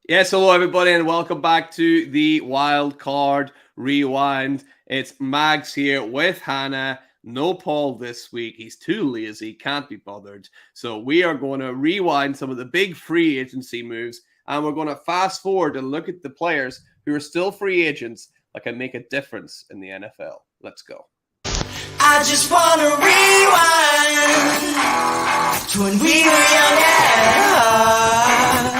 Yes, hello everybody, and welcome back to the Wildcard Rewind. It's Mags here with Hannah. No Paul this week. He's too lazy, can't be bothered. So we are going to rewind some of the big free agency moves, and we're going to fast forward and look at the players who are still free agents that can make a difference in the NFL. Let's go. I just want to rewind to when we were young and hard.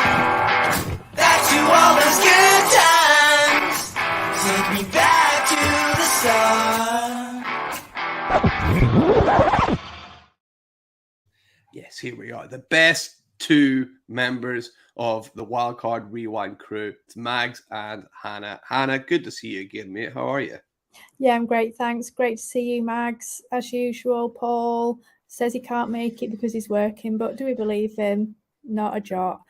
Back to all those good times. Take me back to the start. Yes, here we are. The best two members of the Wildcard Rewind crew. It's Mags and Hannah. Hannah, good to see you again, mate. How are you? Yeah, I'm great, thanks. Great to see you, Mags. As usual, Paul says he can't make it because he's working, but do we believe him? Not a jot.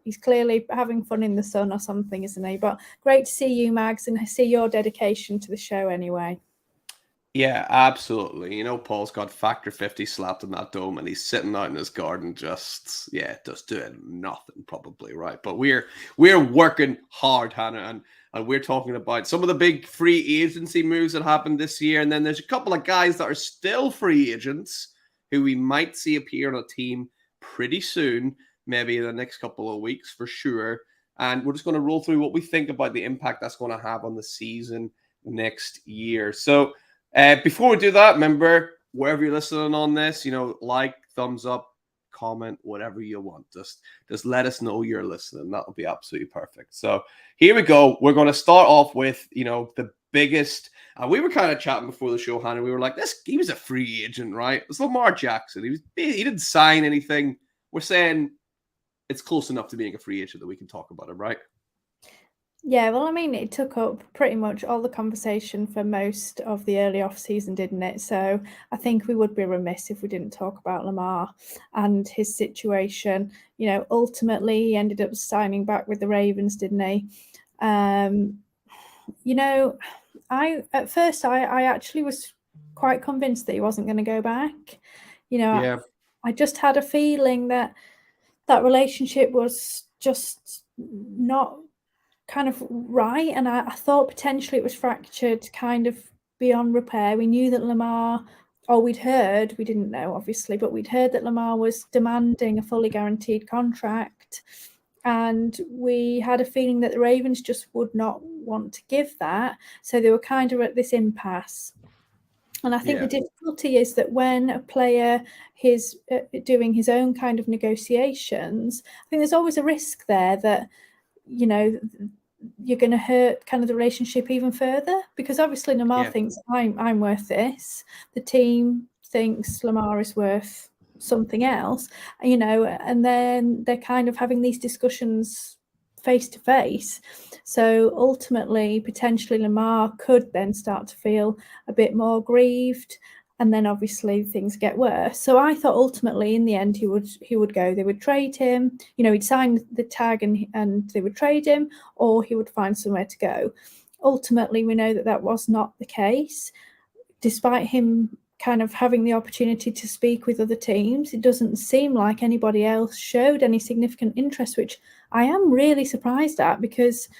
He's clearly having fun in the sun or something, isn't he? But great to see you, Mags, and see your dedication to the show anyway. Yeah, absolutely. You know, Paul's got Factor 50 slapped in that dome and he's sitting out in his garden just doing nothing probably, right? But we're working hard, Hannah, and we're talking about some of the big free agency moves that happened this year. And then there's a couple of guys that are still free agents who we might see appear on a team pretty soon, maybe in the next couple of weeks for sure. And we're just going to roll through what we think about the impact that's going to have on the season next year. So before we do that, remember, wherever you're listening on this, like, thumbs up, comment, whatever you want. Just let us know you're listening. That'll be absolutely perfect. So here we go. We're going to start off with, the biggest. We were kind of chatting before the show, Hannah. We were like, he was a free agent, right? It was Lamar Jackson. He didn't sign anything. We're saying it's close enough to being a free agent that we can talk about it, right? Yeah, well, I mean, it took up pretty much all the conversation for most of the early off-season, didn't it? So I think we would be remiss if we didn't talk about Lamar and his situation. Ultimately, he ended up signing back with the Ravens, didn't he? At first I actually was quite convinced that he wasn't going to go back. Yeah. I just had a feeling that relationship was just not kind of right, and I thought potentially it was fractured kind of beyond repair. We knew that Lamar, or we didn't know obviously, but we'd heard that Lamar was demanding a fully guaranteed contract, and we had a feeling that the Ravens just would not want to give that, so they were kind of at this impasse. And I think the difficulty is that when a player is doing his own kind of negotiations, I think there's always a risk there that you're going to hurt kind of the relationship even further, because obviously Lamar thinks I'm worth this. The team thinks Lamar is worth something else, and then they're kind of having these discussions face to face. So ultimately, potentially Lamar could then start to feel a bit more grieved. And then obviously things get worse. So I thought ultimately in the end he would go. They would trade him. He'd sign the tag and they would trade him, or he would find somewhere to go. Ultimately, we know that was not the case. Despite him kind of having the opportunity to speak with other teams, it doesn't seem like anybody else showed any significant interest, which I am really surprised at, because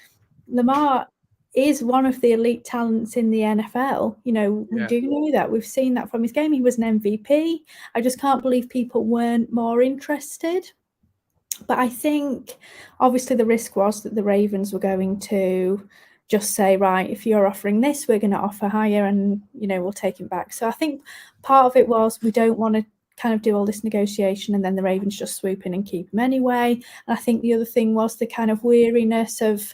Lamar is one of the elite talents in the NFL. We do know that. We've seen that from his game. He was an MVP. I just can't believe people weren't more interested. But I think obviously the risk was that the Ravens were going to just say, right, if you're offering this, we're going to offer higher, and we'll take him back. So I think part of it was, we don't want to kind of do all this negotiation and then the Ravens just swoop in and keep him anyway. And I think the other thing was the kind of weariness of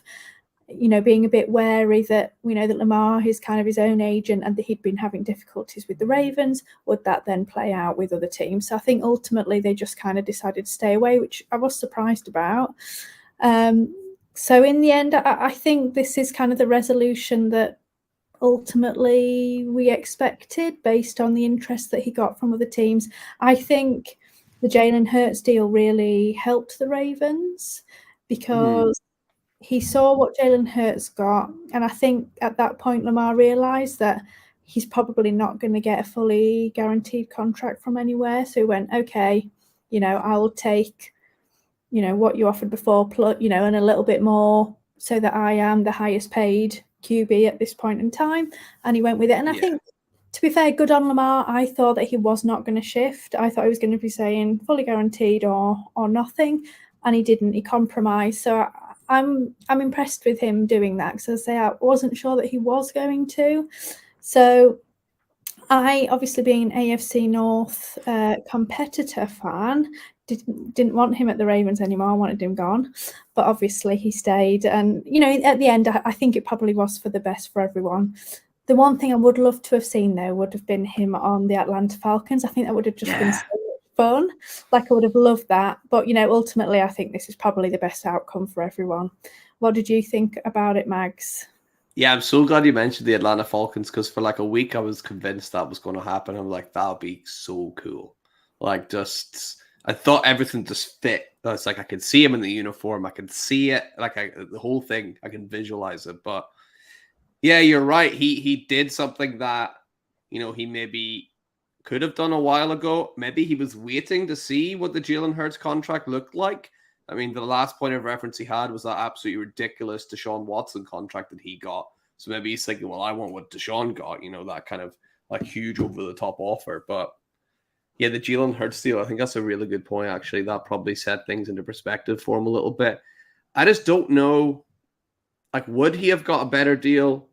being a bit wary that we know that Lamar is kind of his own agent, and that he'd been having difficulties with the Ravens. Would that then play out with other teams? So I think ultimately they just kind of decided to stay away, which I was surprised about. So in the end, I think this is kind of the resolution that ultimately we expected based on the interest that he got from other teams. I think the Jalen Hurts deal really helped the Ravens, because he saw what Jalen Hurts got, and I think at that point Lamar realised that he's probably not going to get a fully guaranteed contract from anywhere. So he went, okay, I'll take what you offered before, plus, and a little bit more, so that I am the highest paid QB at this point in time. And he went with it. And I think, to be fair, good on Lamar. I thought that he was not going to shift. I thought he was going to be saying fully guaranteed or nothing, and he didn't. He compromised. So I'm impressed with him doing that, because I wasn't sure that he was going to. So I, obviously being an AFC North competitor fan, didn't want him at the Ravens anymore. I wanted him gone, but obviously he stayed. And at the end, I think it probably was for the best for everyone. The one thing I would love to have seen, though, would have been him on the Atlanta Falcons. I think that would have just been so much fun. Like, I would have loved that. But ultimately, I think this is probably the best outcome for everyone. What did you think about it, Mags? Yeah, I'm so glad you mentioned the Atlanta Falcons, because for like a week I was convinced that was going to happen. I'm like, that'll be so cool. Like, I thought everything just fit. It's like I could see him in the uniform. I can see it. Like, the whole thing, I can visualize it. But yeah, you're right. He did something that, he maybe could have done a while ago. Maybe he was waiting to see what the Jalen Hurts contract looked like. I mean, the last point of reference he had was that absolutely ridiculous Deshaun Watson contract that he got. So maybe he's thinking, well, I want what Deshaun got, that kind of like huge over-the-top offer. But yeah, the Jalen Hurts deal, I think that's a really good point, actually. That probably set things into perspective for him a little bit. I just don't know, like, would he have got a better deal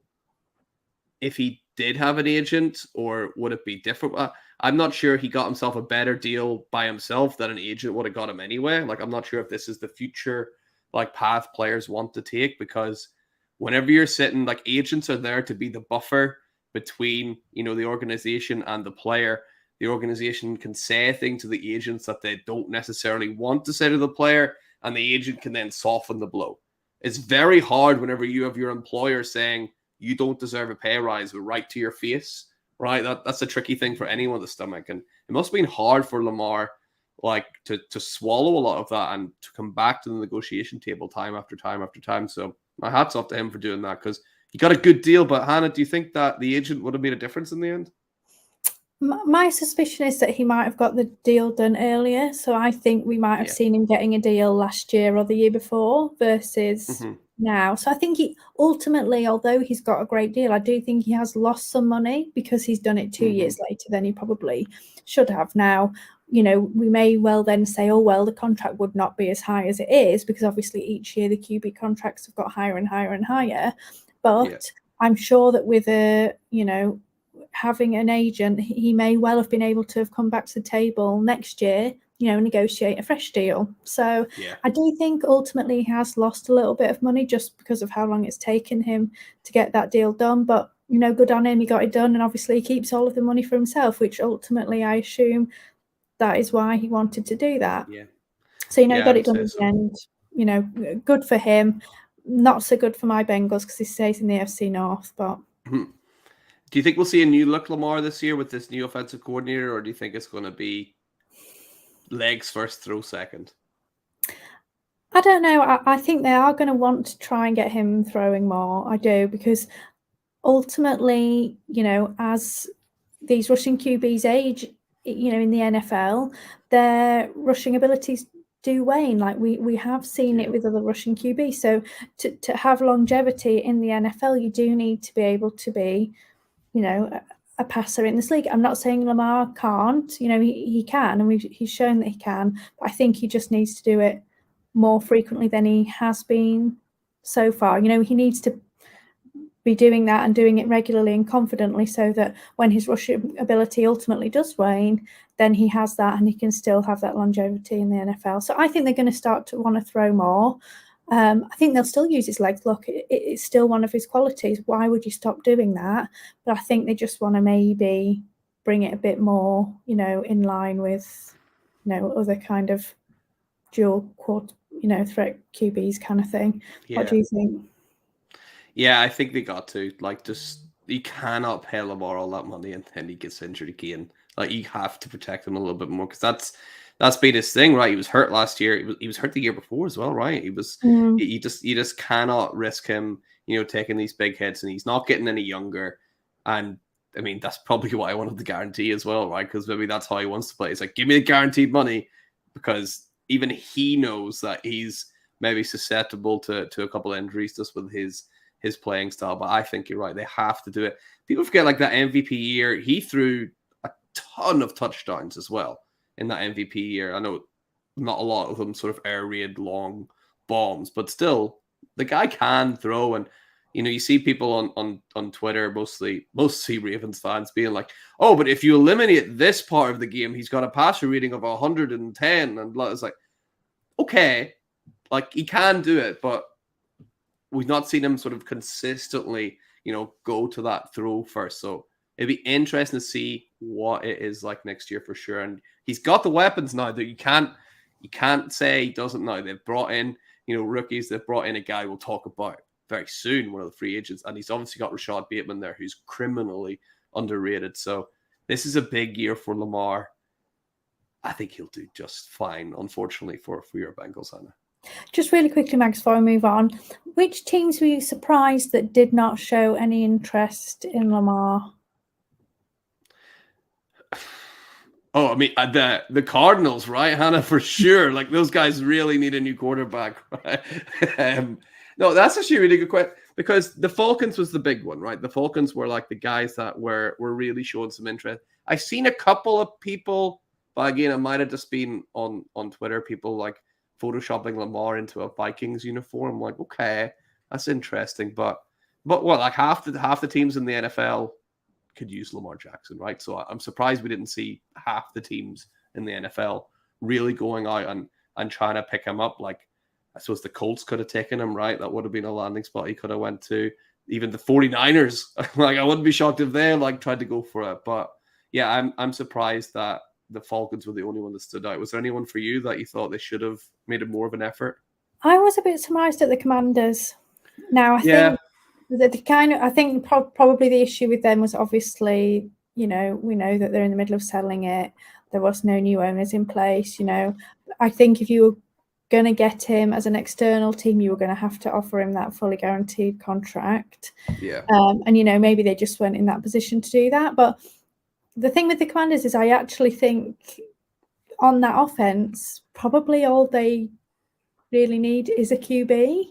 if he did have an agent, or would it be different? I'm not sure he got himself a better deal by himself than an agent would have got him anyway. Like, I'm not sure if this is the future like path players want to take, because whenever you're sitting, like, agents are there to be the buffer between, the organization and the player. The organization can say things to the agents that they don't necessarily want to say to the player, and the agent can then soften the blow. It's very hard whenever you have your employer saying you don't deserve a pay rise right to your face. Right, that's a tricky thing for anyone to stomach, and it must have been hard for Lamar, like, to swallow a lot of that and to come back to the negotiation table time after time after time. So my hat's off to him for doing that, because he got a good deal. But Hannah, do you think that the agent would have made a difference in the end? My suspicion is that he might have got the deal done earlier. So I think we might have seen him getting a deal last year or the year before versus now. So I think he ultimately, although he's got a great deal, I do think he has lost some money because he's done it 2 years later than he probably should have. Now, we may well then say, oh, well, the contract would not be as high as it is, because obviously each year the QB contracts have got higher and higher and higher. But I'm sure that with having an agent, he may well have been able to have come back to the table next year, negotiate a fresh deal. So I do think ultimately he has lost a little bit of money just because of how long it's taken him to get that deal done. But, good on him, he got it done. And obviously he keeps all of the money for himself, which ultimately I assume that is why he wanted to do that. Yeah. So, got it done in the end. Good for him. Not so good for my Bengals because he stays in the AFC North. But do you think we'll see a new look Lamar this year with this new offensive coordinator, or do you think it's going to be legs first, throw second? I don't know. I think they are going to want to try and get him throwing more. I do, because ultimately, as these rushing QBs age, in the NFL, their rushing abilities do wane. Like we have seen it with other rushing QBs. So to have longevity in the NFL, you do need to be able to be, a passer in this league. I'm not saying Lamar can't. He can, and he's shown that he can. But I think he just needs to do it more frequently than he has been so far. He needs to be doing that and doing it regularly and confidently, so that when his rushing ability ultimately does wane, then he has that and he can still have that longevity in the NFL. So I think they're going to start to want to throw more. I think they'll still use his legs. Look, it's still one of his qualities. Why would you stop doing that? But I think they just want to maybe bring it a bit more, in line with, other kind of dual threat QBs kind of thing. What do you think? Yeah, I think they got to. Like, just, you cannot pay Lamar all that money and then he gets injured again. Like, you have to protect him a little bit more, because that's been his thing, right? He was hurt last year. He was hurt the year before as well, right? He was. You just cannot risk him, taking these big hits, and he's not getting any younger. And I mean, that's probably why I wanted the guarantee as well, right? Because maybe that's how he wants to play. It's like, give me the guaranteed money, because even he knows that he's maybe susceptible to a couple of injuries just with his playing style. But I think you're right. They have to do it. People forget like that MVP year, he threw a ton of touchdowns as well in that MVP year. I know not a lot of them sort of air raid long bombs, but still the guy can throw. And you see people on Twitter, mostly Ravens fans, being like, oh, but if you eliminate this part of the game, he's got a passer rating of 110. And it's like, okay, like he can do it, but we've not seen him sort of consistently, go to that throw first. So it'd be interesting to see what it is like next year for sure. And he's got the weapons now that you can't say he doesn't now. They've brought in, rookies. They've brought in a guy we'll talk about very soon, one of the free agents. And he's obviously got Rashad Bateman there, who's criminally underrated. So this is a big year for Lamar. I think he'll do just fine, unfortunately, for your Bengals, Hannah. Just really quickly, Max, before we move on, which teams were you surprised that did not show any interest in Lamar? Oh, I mean, the Cardinals, right, Hannah, for sure. Like, those guys really need a new quarterback, right? No, that's actually a really good question, because the Falcons was the big one, right? The Falcons were like the guys that were really showing some interest. I've seen a couple of people, but again, it might have just been on Twitter, people like photoshopping Lamar into a Vikings uniform. I'm like, okay, that's interesting. But what, like half the teams in the NFL could use Lamar Jackson, right? So I'm surprised we didn't see half the teams in the NFL really going out and trying to pick him up. Like, I suppose the Colts could have taken him, right? That would have been a landing spot he could have went to. Even the 49ers, like, I wouldn't be shocked if they like tried to go for it. But yeah, I'm surprised that the Falcons were the only one that stood out. Was there anyone for you that you thought they should have made more of an effort? I was a bit surprised at the Commanders. Now, I think probably the issue with them was obviously, we know that they're in the middle of selling it. There was no new owners in place. I think if you were going to get him as an external team, you were going to have to offer him that fully guaranteed contract. Yeah. And maybe they just weren't in that position to do that. But the thing with the Commanders is I actually think on that offense, probably all they really need is a QB.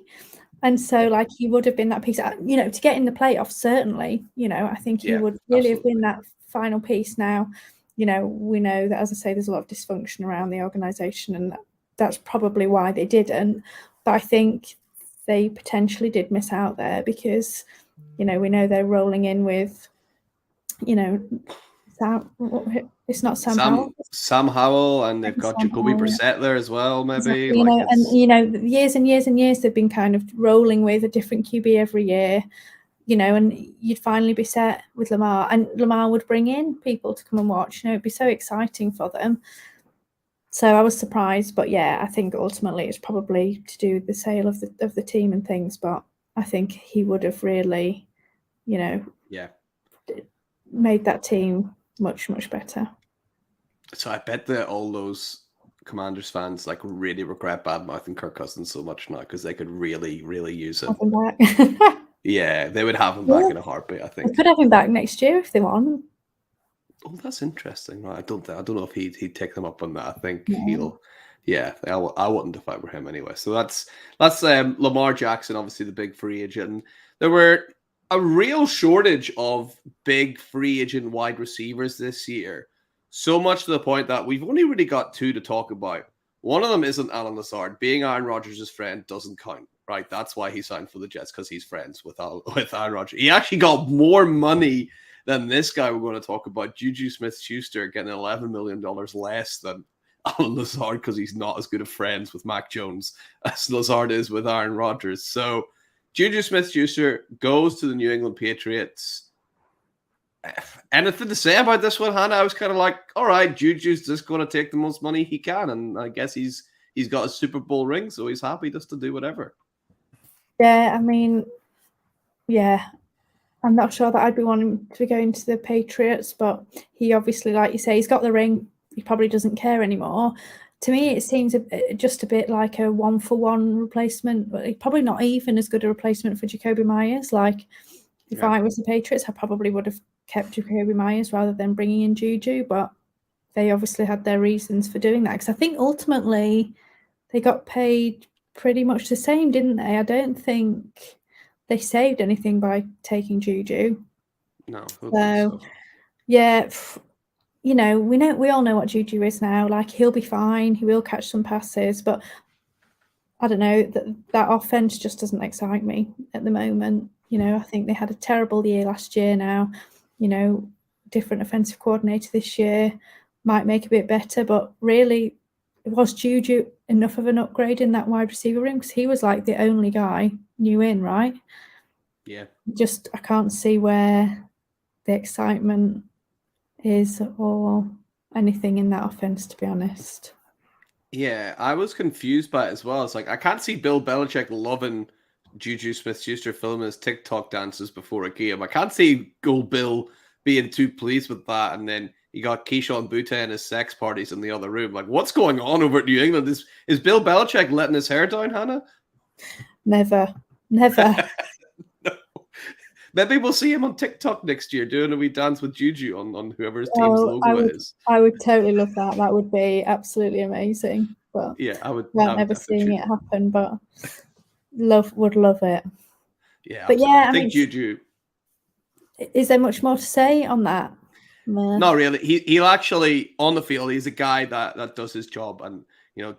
And so, like, he would have been that piece, to get in the playoffs, certainly, I think he would really have been that final piece. Now, we know that, as I say, there's a lot of dysfunction around the organization, and that's probably why they didn't. But I think they potentially did miss out there because, we know they're rolling in with, it's not Sam Howell. Sam Howell, and they've got Jacoby Brissett there as well, maybe. Exactly, and years and years and years they've been kind of rolling with a different QB every year, and you'd finally be set with Lamar, and Lamar would bring in people to come and watch. It'd be so exciting for them. So I was surprised, but yeah, I think ultimately it's probably to do with the sale of the team and things. But I think he would have really, made that team much, much better. So I bet that all those Commanders fans like really regret bad-mouthing Kirk Cousins so much now, because they could really, really use him. Have him back. Yeah, they would have him back in a heartbeat, I think. They could have him back next year if they want. Oh, that's interesting. Right? I don't know if he'd take them up on that. I think he'll. Yeah, I wouldn't if I were him anyway. So that's Lamar Jackson, obviously the big free agent. And there were a real shortage of big free agent wide receivers this year. So much to the point that we've only really got two to talk about. One of them isn't Alan Lazard. Being Aaron Rodgers' friend doesn't count, right? That's why he signed for the Jets, because he's friends with Aaron Rodgers. He actually got more money than this guy we're going to talk about, Juju Smith-Schuster, getting $11 million less than Alan Lazard, because he's not as good of friends with Mac Jones as Lazard is with Aaron Rodgers. So Juju Smith-Schuster goes to the New England Patriots. Anything to say about this one, Hannah? I was kind of like, all right, Juju's just going to take the most money he can, and I guess he's got a Super Bowl ring, so he's happy just to do whatever. Yeah, I mean, yeah, I'm not sure that I'd be wanting to go into the Patriots, but he obviously, like you say, he's got the ring. He probably doesn't care anymore. To me, it seems just a bit like a 1-for-1 replacement, but probably not even as good a replacement for Jacoby Myers. Like, if I was the Patriots, I probably would have kept Jacoby Myers rather than bringing in Juju, but they obviously had their reasons for doing that. Because I think ultimately they got paid pretty much the same, didn't they? I don't think they saved anything by taking Juju. No, I don't think so. Yeah, we all know what Juju is now. Like, he'll be fine. He will catch some passes, but I don't know, that offense just doesn't excite me at the moment. I think they had a terrible year last year now. Different offensive coordinator this year might make a bit better, but really, was Juju enough of an upgrade in that wide receiver room? Because he was like the only guy new in, right? Yeah. I can't see where the excitement is or anything in that offense, to be honest. Yeah, I was confused by it as well. It's like I can't see Bill Belichick loving Juju Smith-Schuster filming his TikTok dances before a game. I can't see Gold Bill being too pleased with that. And then you got Keyshawn Butte and his sex parties in the other room. Like, what's going on over at New England? Is Bill Belichick letting his hair down, Hannah? Never. No. Maybe we'll see him on TikTok next year doing a wee dance with Juju on whoever's team's logo is. I would totally love that. That would be absolutely amazing. But yeah, I would. Well, never seeing it happen, but would love it. Yeah, but absolutely. yeah, I think Juju. Is there much more to say on that? Not really. He'll actually on the field. He's a guy that does his job and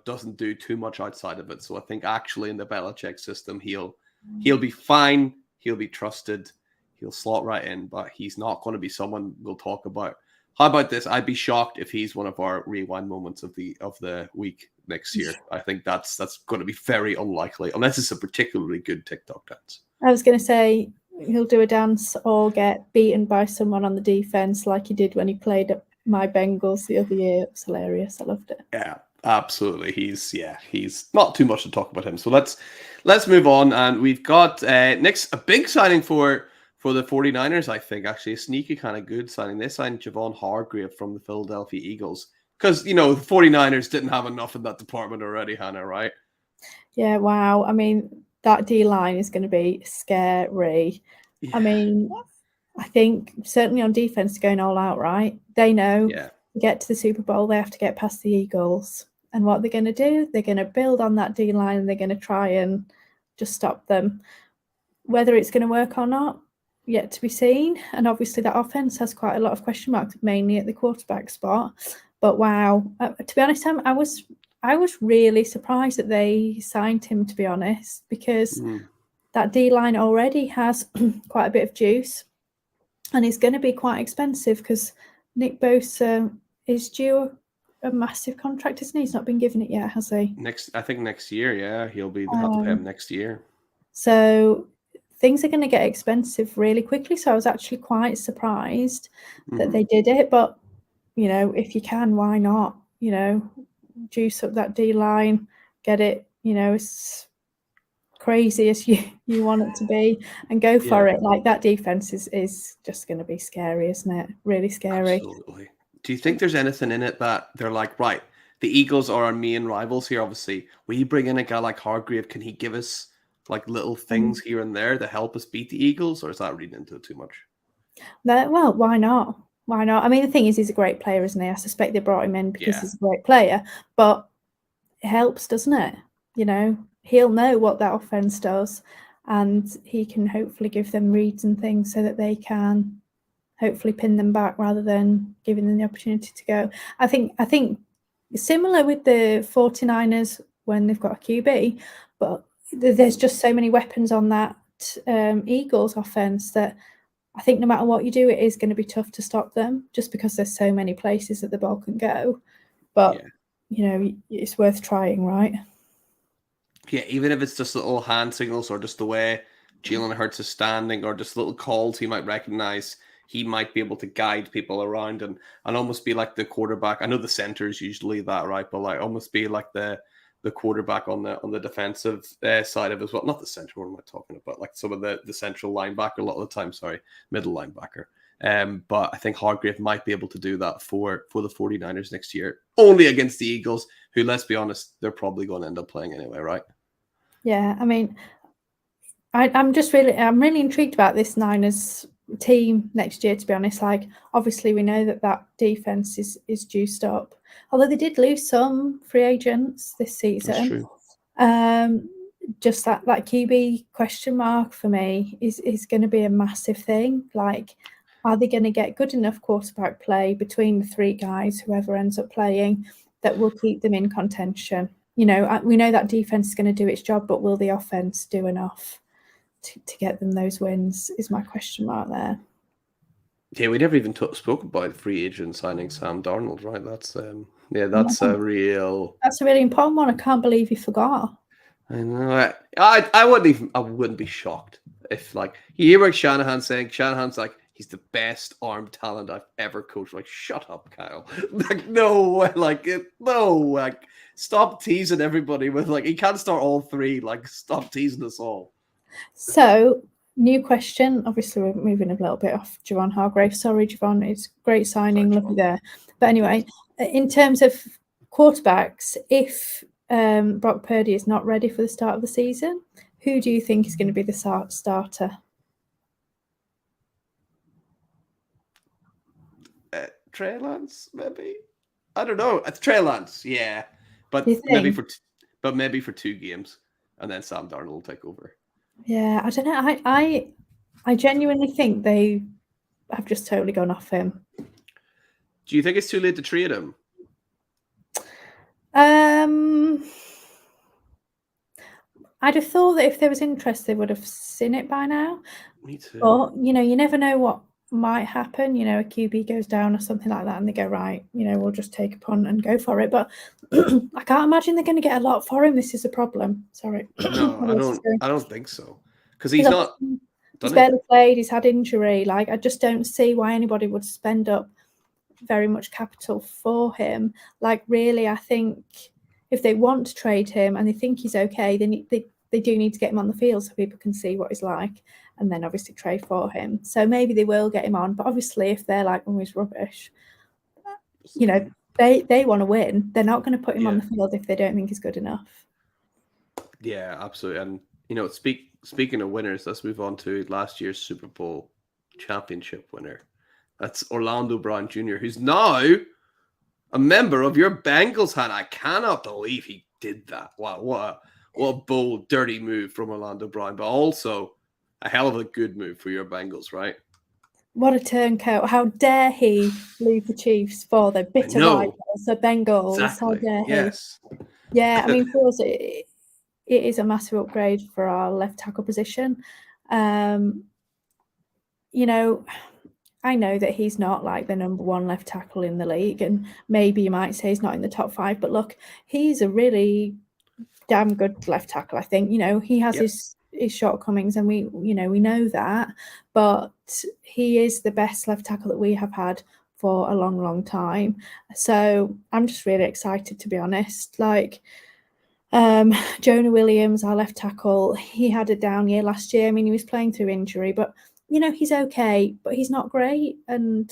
doesn't do too much outside of it. So I think actually in the Belichick system, he'll be fine. He'll be trusted. He'll slot right in, but he's not going to be someone we'll talk about. How about this? I'd be shocked if he's one of our rewind moments of the week next year. I think that's going to be very unlikely, unless it's a particularly good TikTok dance. I was going to say he'll do a dance or get beaten by someone on the defense, like he did when he played at my Bengals the other year. It was hilarious. I loved it. Yeah, absolutely. He's not too much to talk about him. So let's move on, and we've got next a big signing for the 49ers, I think, actually a sneaky kind of good signing. They signed Javon Hargrave from the Philadelphia Eagles because, the 49ers didn't have enough in that department already, Hannah, right? Yeah, wow. I mean, that D-line is going to be scary. Yeah. I mean, I think certainly on defense, going all out, right? They know to get to the Super Bowl, they have to get past the Eagles. And what they're going to do, they're going to build on that D-line and they're going to try and just stop them. Whether it's going to work or not, yet to be seen. And obviously that offense has quite a lot of question marks, mainly at the quarterback spot. But wow, to be honest, I was really surprised that they signed him, to be honest, because that D-line already has quite a bit of juice and it's going to be quite expensive because Nick Bosa is due a massive contract, isn't he? He's not been given it yet, has he? I think next year, yeah. They'll have to pay him next year. So things are going to get expensive really quickly. So I was actually quite surprised that they did it. But, if you can, why not? Juice up that D-line, get it, as crazy as you want it to be and go for it. Like, that defense is just going to be scary, isn't it? Really scary. Absolutely. Do you think there's anything in it that they're like, right, the Eagles are our main rivals here, obviously. Will you bring in a guy like Hargrave? Can he give us like little things here and there to help us beat the Eagles, or is that reading into it too much? Well, why not? Why not? I mean, the thing is, he's a great player, isn't he? I suspect they brought him in because he's a great player, but it helps, doesn't it? He'll know what that offense does, and he can hopefully give them reads and things so that they can hopefully pin them back rather than giving them the opportunity to go. I think similar with the 49ers when they've got a QB, but there's just so many weapons on that Eagles offense that I think no matter what you do, it is going to be tough to stop them just because there's so many places that the ball can go. But, it's worth trying, right? Yeah, even if it's just little hand signals or just the way Jalen Hurts is standing or just little calls he might recognize, he might be able to guide people around and almost be like the quarterback. I know the center is usually that, right? But like almost be like the quarterback on the defensive side of it as well. Not the center, what am I talking about? Like some of the central linebacker a lot of the time, middle linebacker. But I think Hargrave might be able to do that for the 49ers next year, only against the Eagles, who, let's be honest, they're probably going to end up playing anyway, right? Yeah, I mean, I'm really intrigued about this Niners team next year, to be honest. Like, obviously, we know that defense is juiced up. Although they did lose some free agents this season. That's true. Just that QB question mark for me is going to be a massive thing. Like, are they going to get good enough quarterback play between the three guys, whoever ends up playing, that will keep them in contention? We know that defense is going to do its job, but will the offense do enough to get them those wins? Is my question mark there. Yeah, we never even spoke about free agent signing Sam Darnold, right? That's that's a really important one. I can't believe you forgot. I know. I wouldn't be shocked if, like, you hear what Shanahan's like, he's the best armed talent I've ever coached. Like, shut up, Kyle. Like, no, stop teasing everybody with, like, he can't start all three. Like, stop teasing us all. So, new question. Obviously, we're moving a little bit off Javon Hargrave. Sorry, Javon. It's great signing. Love you there. But anyway, in terms of quarterbacks, if Brock Purdy is not ready for the start of the season, who do you think is going to be the starter? Trey Lance, maybe. I don't know. It's Trey Lance, yeah, but maybe for 2 games, and then Sam Darnold will take over. Yeah, I don't know. I genuinely think they have just totally gone off him. Do you think it's too late to trade him? I'd have thought that if there was interest, they would have seen it by now. Me too. But, you never know what might happen. A QB goes down or something like that, and they go, right, we'll just take a punt and go for it. But I can't imagine they're going to get a lot for him. This is a problem. Sorry. No, I don't think so. Because he's not. He's barely played. He's had injury. Like, I just don't see why anybody would spend up very much capital for him. Like, really, I think if they want to trade him and they think he's okay, they do need to get him on the field so people can see what he's like, and then obviously trade for him. So maybe they will get him on. But obviously, if they're like, oh, he's rubbish, they want to win. They're not going to put him on the field if they don't think he's good enough. Yeah, absolutely. And speaking of winners, let's move on to last year's Super Bowl championship winner. That's Orlando Brown Jr., who's now a member of your Bengals hat. I cannot believe he did that. Wow, what a bold, dirty move from Orlando Brown, but also a hell of a good move for your Bengals, right? What a turncoat. How dare he leave the Chiefs for the bitter rivals, the Bengals. Exactly. How dare he? Yes. Yeah, I mean, for us, it is a massive upgrade for our left tackle position. I know that he's not like the number one left tackle in the league, and maybe you might say he's not in the top 5, but look, he's a really damn good left tackle. I think, he has his shortcomings, and we know that, but he is the best left tackle that we have had for a long, long time. So I'm just really excited, to be honest. Like, Jonah Williams, our left tackle, he had a down year last year. I mean, he was playing through injury, but he's okay, but he's not great. And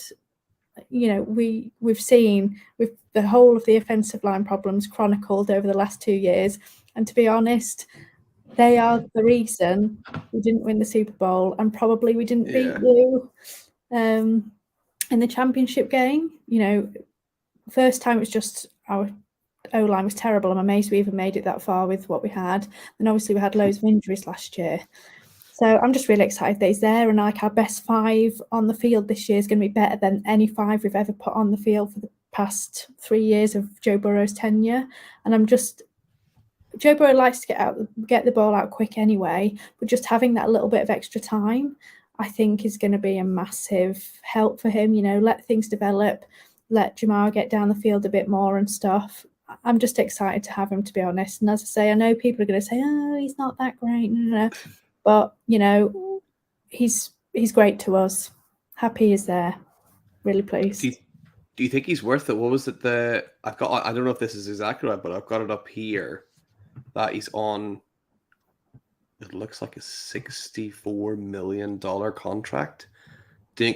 we've seen with the whole of the offensive line problems chronicled over the last 2 years, and to be honest, they are the reason we didn't win the Super Bowl, and probably we didn't beat you in the championship game. First time it was just our O-line was terrible. I'm amazed we even made it that far with what we had. And obviously we had loads of injuries last year. So I'm just really excited that he's there, and like our best 5 on the field this year is going to be better than any 5 we've ever put on the field for the past 3 years of Joe Burrow's tenure. And Joe Burrow likes to get the ball out quick anyway, but just having that little bit of extra time, I think, is going to be a massive help for him. Let things develop, let Jamar get down the field a bit more and stuff. I'm just excited to have him, to be honest. And as I say, I know people are going to say, oh, he's not that great. No. But, he's great to us. Happy he's there. Really pleased. Do you think he's worth it? What was it? I don't know if this is exactly right, but I've got it up here that he's on, it looks like a $64 million contract.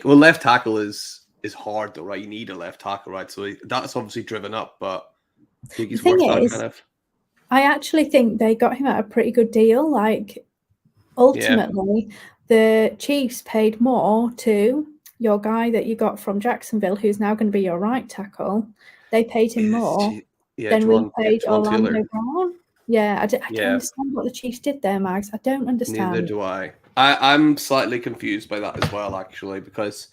Left tackle is hard though, right? You need a left tackle, right? So that's obviously driven up, but I think he's worth that kind of. I actually think they got him at a pretty good deal. Like, ultimately, the Chiefs paid more to your guy that you got from Jacksonville, who's now going to be your right tackle. They paid him more than we paid Orlando Taylor. Brown. Yeah, I don't Yeah. understand what the Chiefs did there, Mags. I don't understand. Neither do I. I'm slightly confused by that as well, actually, because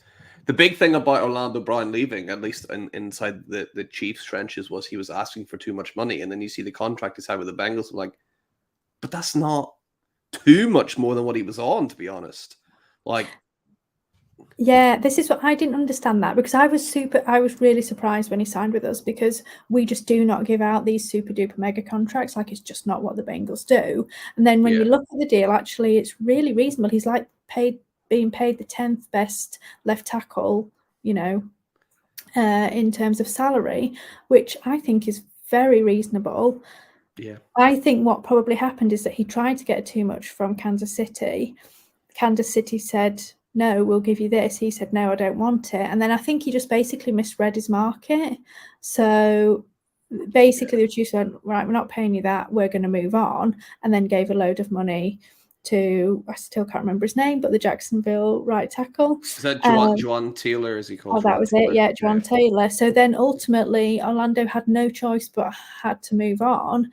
the big thing about Orlando Brown leaving, at least inside the Chiefs trenches, was he was asking for too much money. And then you see the contract he had with the Bengals, I'm like, but that's not too much more than what he was on, to be honest. Like, yeah, this is what I didn't understand that, because I was really surprised when he signed with us, because we just do not give out these super duper mega contracts. Like, it's just not what the Bengals do. And then when you look at the deal, actually it's really reasonable. He's like being paid the 10th best left tackle, you know, in terms of salary, which I think is very reasonable. yeah. I think what probably happened is that he tried to get too much from Kansas City. Kansas City said, no, we'll give you this. He said, no, I don't want it. And then I think he just basically misread his market. So basically the Chiefs went, right, we're not paying you that, we're going to move on, and then gave a load of money to, I still can't remember his name, but the Jacksonville right tackle. Is that Juwan Taylor, as he called? Oh, that was it. Yeah, Juwan Taylor. So then ultimately Orlando had no choice but had to move on.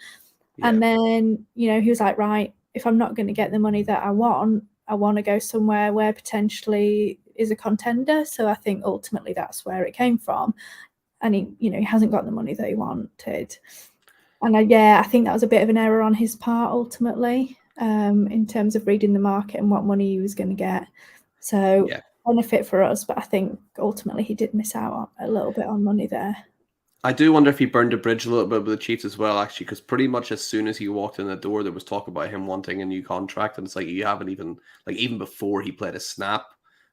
Yeah. And then, you know, he was like, right, if I'm not going to get the money that I want to go somewhere where potentially is a contender. So I think ultimately that's where it came from. And he, you know, he hasn't got the money that he wanted. And I think that was a bit of an error on his part ultimately, in terms of reading the market and what money he was going to get. So benefit for us, but I think ultimately he did miss out a little bit on money there. I do wonder if he burned a bridge a little bit with the Chiefs as well, actually, because pretty much as soon as he walked in the door, there was talk about him wanting a new contract. And it's like, you haven't even, like, even before he played a snap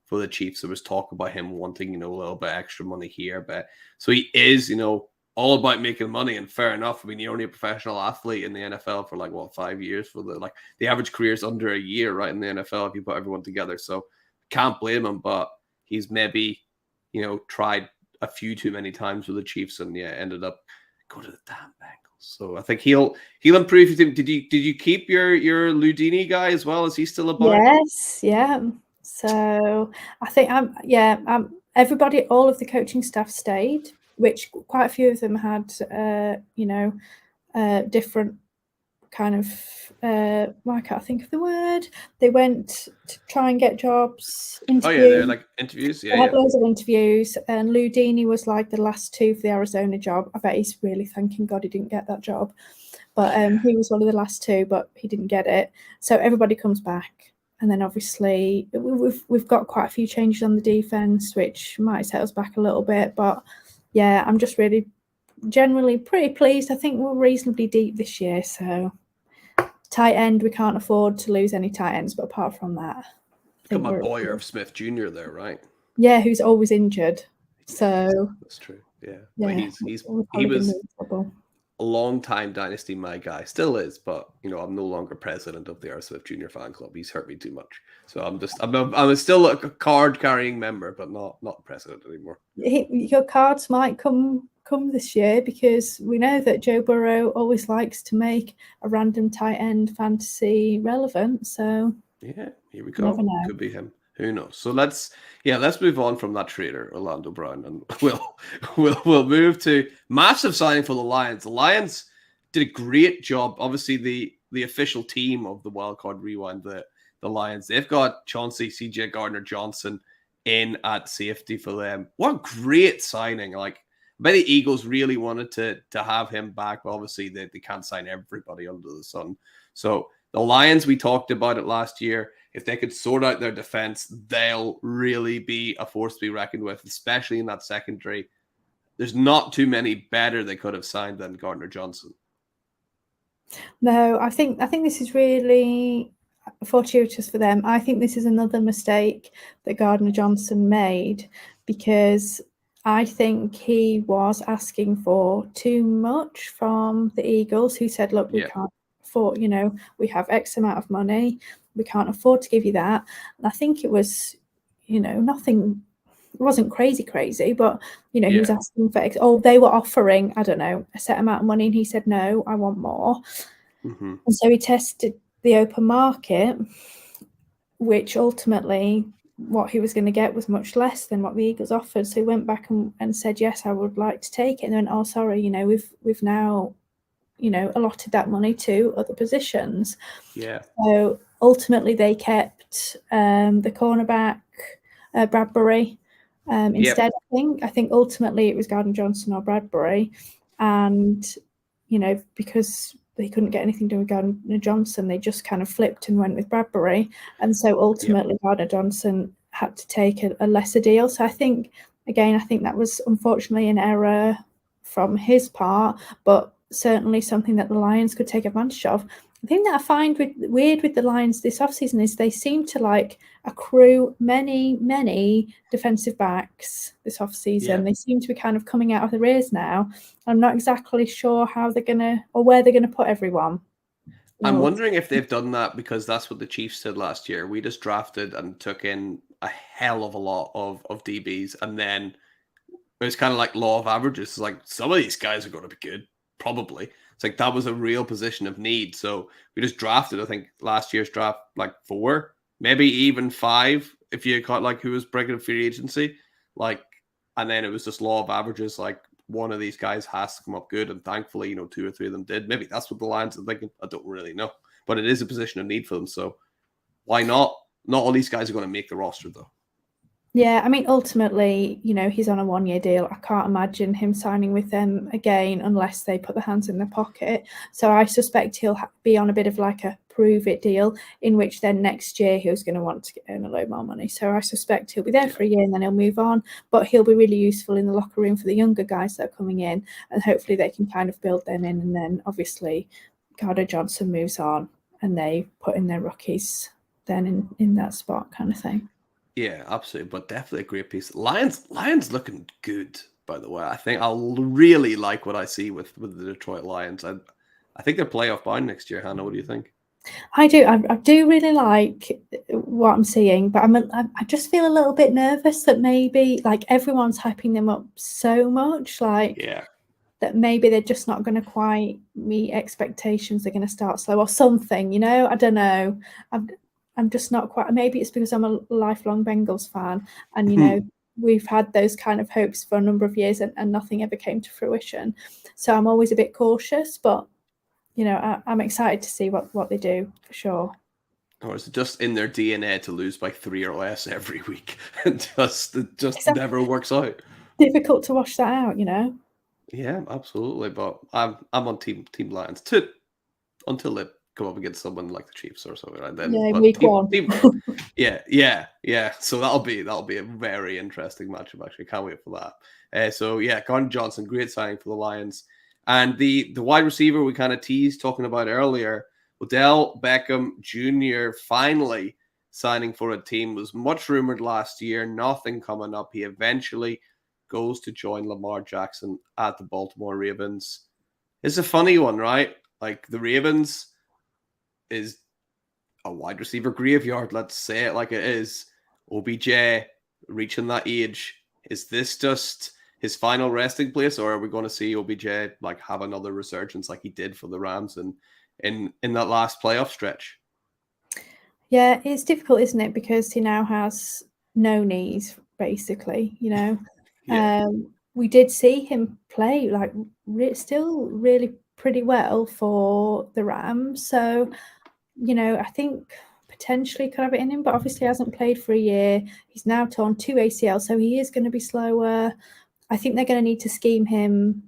for the Chiefs, there was talk about him wanting, you know, a little bit extra money here. But so he is, you know, all about making money, and fair enough. I mean, you're only a professional athlete in the NFL for 5 years. For the average career is under a year, right, in the NFL if you put everyone together. So can't blame him, but he's maybe, you know, tried a few too many times with the Chiefs, and ended up going to the damn Bengals. So I think he'll improve. Did you keep your Ludini guy as well? Is he still about? Yes, yeah. So I think everybody, all of the coaching staff stayed, which quite a few of them had different kind of I can't think of the word. They went to try and get jobs. They're like interviews. They had loads of interviews, and Ludini was like the last two for the Arizona job. I bet he's really thanking God he didn't get that job. But he was one of the last two, but he didn't get it. So everybody comes back. And then obviously we've got quite a few changes on the defense, which might set us back a little bit. But yeah, I'm just really generally pretty pleased. I think we're reasonably deep this year. So tight end, we can't afford to lose any tight ends. But apart from that, got my boy Irv Smith Jr. there, right? Yeah, who's always injured. So that's true. Yeah. But he was a long time Dynasty my guy, still is, but you know, I'm no longer president of the Irv Smith Jr. fan club. He's hurt me too much, so I'm still a card carrying member, but not president anymore. Your cards might come this year, because we know that Joe Burrow always likes to make a random tight end fantasy relevant. So yeah, here we go. Could be him. Who knows? So let's move on from that trader, Orlando Brown, and we'll move to massive signing for the Lions. The Lions did a great job. Obviously, the official team of the Wildcard Rewind, the Lions, they've got Chauncey CJ Gardner-Johnson in at safety for them. What a great signing! Like, I bet the Eagles really wanted to have him back, but obviously they can't sign everybody under the sun. So the Lions, we talked about it last year. If they could sort out their defense, they'll really be a force to be reckoned with, especially in that secondary. There's not too many better they could have signed than Gardner-Johnson. No, I think this is really fortuitous for them. I think this is another mistake that Gardner-Johnson made, because I think he was asking for too much from the Eagles, who said, look, we can't afford, you know, we have X amount of money. We can't afford to give you that. And I think it was, you know, nothing, it wasn't crazy, but, you know, he was asking for, they were offering, I don't know, a set amount of money. And he said, no, I want more. Mm-hmm. And so he tested the open market, which ultimately what he was going to get was much less than what the Eagles offered. So he went back and said, yes, I would like to take it. And then, oh, sorry, we've now, allotted that money to other positions. Yeah. So ultimately they kept the cornerback, Bradbury, instead. I think ultimately it was Gardner-Johnson or Bradbury. And, because they couldn't get anything done with Gardner-Johnson, they just kind of flipped and went with Bradbury. And so ultimately Gardner-Johnson had to take a lesser deal. So I think that was unfortunately an error from his part, but certainly something that the Lions could take advantage of. The thing that I find weird with the Lions this offseason is they seem to accrue many defensive backs this offseason. Yeah. They seem to be kind of coming out of the rears now. I'm not exactly sure how they're gonna or where they're gonna put everyone. I'm wondering if they've done that because that's what the Chiefs did last year. We just drafted and took in a hell of a lot of DBs, and then it was kind of like law of averages. It's like some of these guys are going to be good, probably. It's like that was a real position of need. So we just drafted, I think, last year's draft, 4, maybe even 5, if you caught who was breaking free agency. And then it was just law of averages. One of these guys has to come up good, and thankfully, 2 or 3 of them did. Maybe that's what the Lions are thinking. I don't really know. But it is a position of need for them. So why not? Not all these guys are going to make the roster, though. Yeah, I mean, ultimately, he's on a 1-year deal. I can't imagine him signing with them again unless they put their hands in their pocket. So I suspect he'll be on a bit of a prove-it deal, in which then next year he's going to want to earn a load more money. So I suspect he'll be there for a year and then he'll move on. But he'll be really useful in the locker room for the younger guys that are coming in, and hopefully they can kind of build them in. And then obviously Gardner-Johnson moves on and they put in their rookies then in that spot kind of thing. Yeah, absolutely, but definitely a great piece. Lions looking good, by the way. I think I'll really like what I see with the Detroit Lions. I think they're playoff bound next year. Hannah, what do you think? I do. I do really like what I'm seeing, but I just feel a little bit nervous that maybe everyone's hyping them up so much, that maybe they're just not going to quite meet expectations. They're going to start slow or something. I don't know. I'm just not quite. Maybe it's because I'm a lifelong Bengals fan, and we've had those kind of hopes for a number of years, and nothing ever came to fruition. So I'm always a bit cautious, but I'm excited to see what they do for sure. Or is it just in their DNA to lose by 3 or less every week, and it just never works out? Difficult to wash that out, Yeah, absolutely. But I'm on team Lions until they come up against someone like the Chiefs or something like that. Yeah, week 1. Yeah. So that'll be a very interesting matchup. Actually, can't wait for that. Gardner-Johnson, great signing for the Lions, and the wide receiver we kind of teased talking about earlier, Odell Beckham Jr. finally signing for a team. Was much rumored last year, nothing coming up. He eventually goes to join Lamar Jackson at the Baltimore Ravens. It's a funny one, right? The Ravens is a wide receiver graveyard. Let's say it like it is. OBJ reaching that age. Is this just his final resting place, or are we going to see OBJ have another resurgence like he did for the Rams in that last playoff stretch? Yeah, it's difficult, isn't it? Because he now has no knees, basically. Yeah. We did see him play still really pretty well for the Rams. So, I think potentially could have it in him, but obviously hasn't played for a year. He's now torn 2 ACL, so he is going to be slower. I think they're going to need to scheme him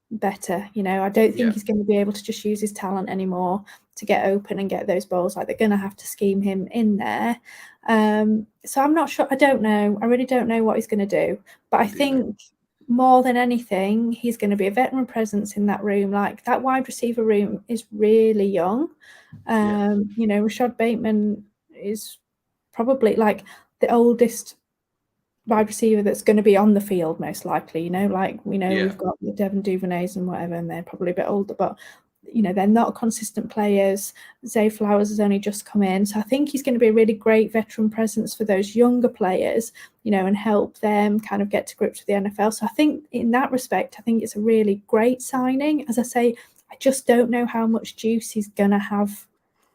better. I don't think he's going to be able to just use his talent anymore to get open and get those balls. They're going to have to scheme him in there. So I'm not sure. I don't know. I really don't know what he's going to do. But I think more than anything, he's going to be a veteran presence in that room. That wide receiver room is really young. Rashad Bateman is probably the oldest wide receiver that's going to be on the field, most likely. We've got the Devin Duvernays and whatever, and they're probably a bit older, but they're not consistent players. Zay Flowers has only just come in, so I think he's going to be a really great veteran presence for those younger players, and help them kind of get to grips with the NFL. So I think in that respect, I think it's a really great signing. As I say, I just don't know how much juice he's going to have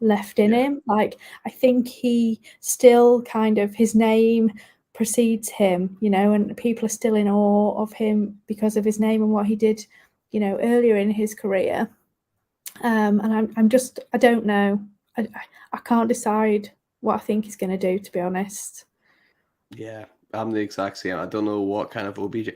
left in him. Like, I think he still kind of, his name precedes him, you know, and people are still in awe of him because of his name and what he did, you know, earlier in his career. And I'm just, I don't know. I can't decide what I think he's going to do, to be honest. Yeah, I'm the exact same. I don't know what kind of OBJ.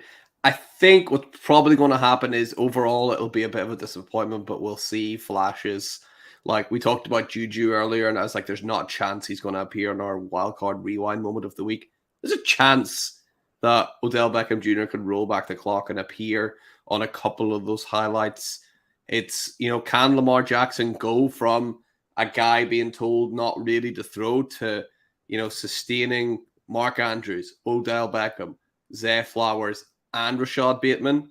I think what's probably going to happen is overall it'll be a bit of a disappointment, but we'll see flashes. Like we talked about Juju earlier, and I was like, there's not a chance he's going to appear in our wildcard rewind moment of the week. There's a chance that Odell Beckham Jr. could roll back the clock and appear on a couple of those highlights. It's, you know, can Lamar Jackson go from a guy being told not really to throw to, you know, sustaining Mark Andrews, Odell Beckham, Zay Flowers, and Rashad Bateman,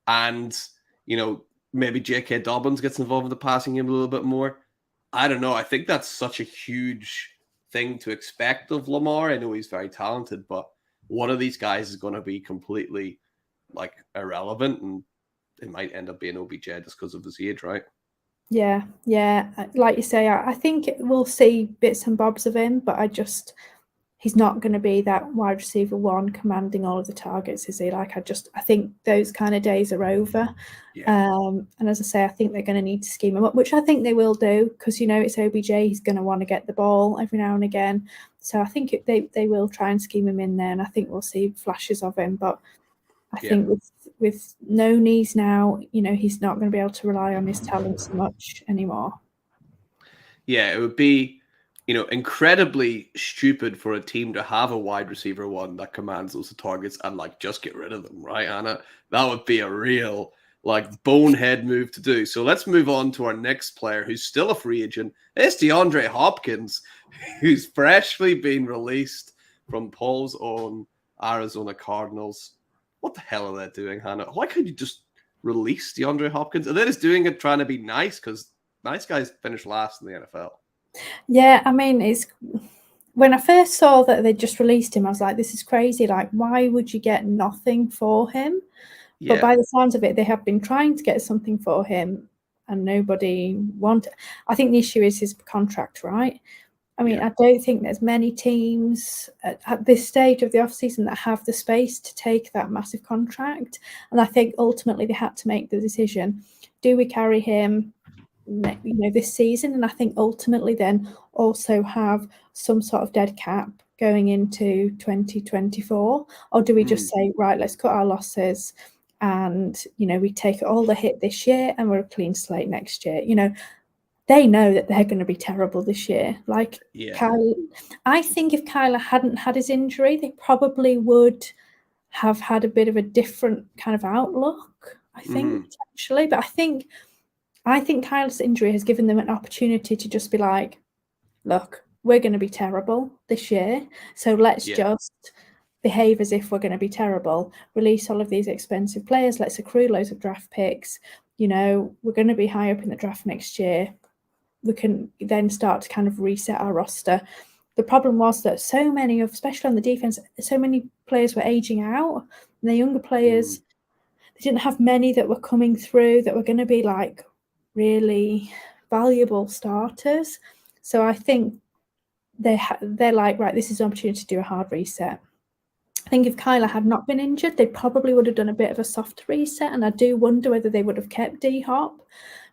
and, you know, maybe J.K. Dobbins gets involved in the passing game a little bit more. I don't know. I think that's such a huge thing to expect of Lamar. I know he's very talented, but one of these guys is going to be completely, like, irrelevant, and it might end up being OBJ just because of his age, right? Yeah. Like you say, I think we'll see bits and bobs of him, but he's not going to be that wide receiver one commanding all of the targets, is he? Like, I think those kind of days are over. Yeah. And as I say, I think they're going to need to scheme him up, which I think they will do, because, you know, it's OBJ. He's going to want to get the ball every now and again. So I think they will try and scheme him in there, and I think we'll see flashes of him. But I think with no knees now, you know, he's not going to be able to rely on his talents much anymore. Yeah, it would be, you know, incredibly stupid for a team to have a wide receiver one that commands those targets and, like, just get rid of them, right, Anna? That would be a real, like, bonehead move to do. So let's move on to our next player who's still a free agent. It's DeAndre Hopkins, who's freshly been released from Paul's own Arizona Cardinals. What the hell are they doing, Hannah? Why could you just release DeAndre Hopkins? And they're just doing it trying to be nice, because nice guys finish last in the NFL. Yeah, I mean, it's when I first saw that they just released him, I was like, this is crazy. Like, why would you get nothing for him? Yeah. But by the sounds of it, they have been trying to get something for him and nobody wanted. I think the issue is his contract, right? I mean, I don't think there's many teams at this stage of the offseason that have the space to take that massive contract. And I think ultimately they had to make the decision, do we carry him, you know, this season? And I think ultimately then also have some sort of dead cap going into 2024, or do we just say, right, let's cut our losses and, you know, we take all the hit this year and we're a clean slate next year? You know, they know that they're going to be terrible this year. Like, I think if Kyler hadn't had his injury, they probably would have had a bit of a different kind of outlook, I think, potentially. But I think Kyler's injury has given them an opportunity to just be like, look, we're going to be terrible this year, so let's just behave as if we're going to be terrible, release all of these expensive players, let's accrue loads of draft picks. You know, we're going to be high up in the draft next year. We can then start to kind of reset our roster. The problem was that so many of, especially on the defense, so many players were aging out, and the younger players, they didn't have many that were coming through that were going to be like really valuable starters. So I think they're like, right, this is an opportunity to do a hard reset. I think if Kyler had not been injured, they probably would have done a bit of a soft reset, and I do wonder whether they would have kept D-Hop.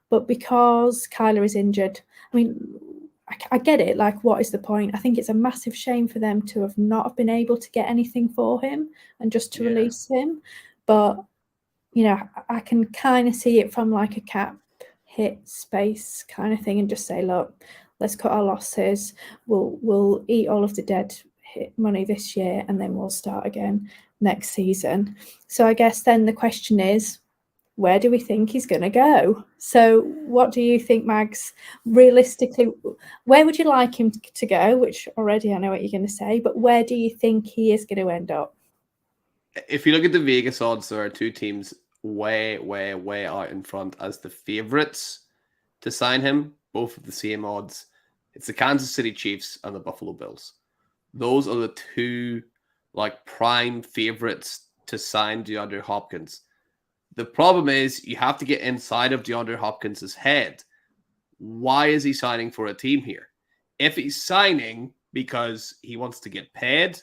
But because Kyler is injured, I mean, I get it. Like, what is the point? I think it's a massive shame for them to have not been able to get anything for him and just to release him. But, you know, I can kind of see it from like a cap hit space kind of thing and just say, look, let's cut our losses. We'll eat all of the dead hit money this year, and then we'll start again next season. So I guess then the question is, where do we think he's going to go? So what do you think, Mags? Realistically, where would you like him to go? Which already I know what you're going to say, but where do you think he is going to end up? If you look at the Vegas odds, there are two teams way out in front as the favorites to sign him, both of the same odds. It's the Kansas City Chiefs and the Buffalo Bills. Those are the two, like, prime favorites to sign DeAndre Hopkins. The problem is you have to get inside of DeAndre Hopkins' head. why is he signing for a team here? If he's signing because he wants to get paid,